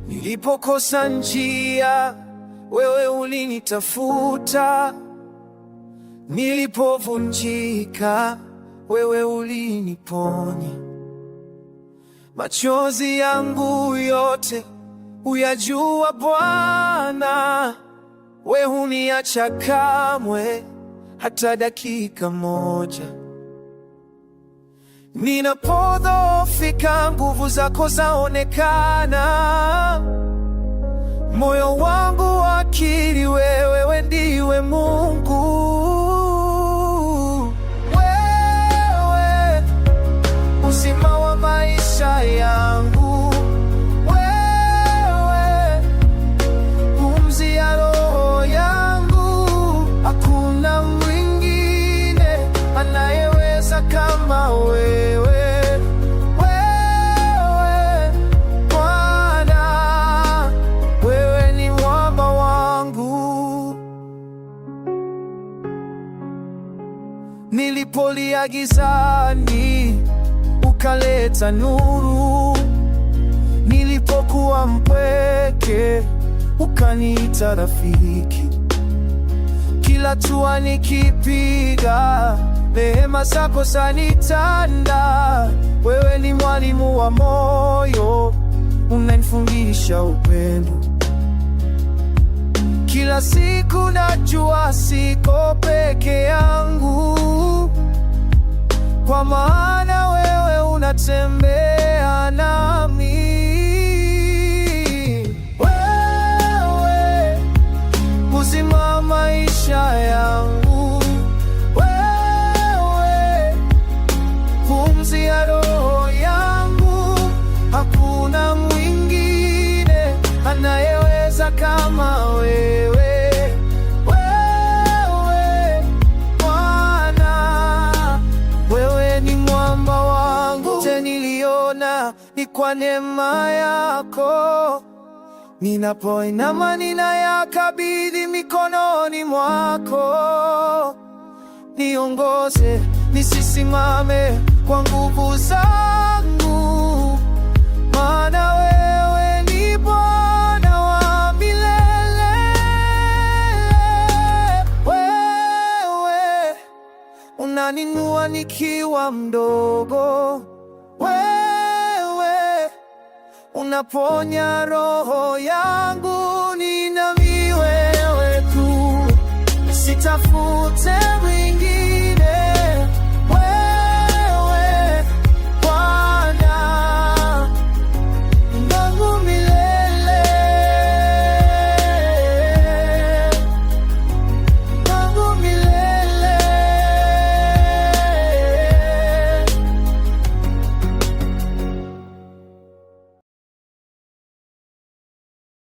Nilipokosa njia, wewe ulinitafuta. Nilipovunjika, wewe uliniponya. Machozi yangu yote uyajua Bwana, wewe huniacha kamwe hata dakika moja. Ninapodhoofika, nguvu zako zaonekana. Moyo wangu wakiri wewe ndiwe Mungu. Wewe uzima wa maisha yangu, wewe pumzi ya roho yangu. Hakuna mwingine anayeweza kama wewe. Nilipolia gizani, ukaleta nuru. Nilipokuwa mpweke, ukaniita rafiki. Kila hatua nikipiga, rehema zako zanitanda. Wewe ni mwalimu wa moyo, unanifundisha upendo. Kila siku najua siko peke yangu, kwa maana wewe unatembea nami. Wewe uzima wa maisha yangu, wewe pumzi ya roho yangu. Hakuna mwingine anayeweza kama wewe. Ni kwa neema yako, ninapoinama ninayakabidhi mikononi mwako. Niongoze nisisimame kwa nguvu zangu, maana wewe ni Bwana wa milele. Wewe unaninua nikiwa mdogo, unaponya roho yangu. Nina wewe tu, sitafute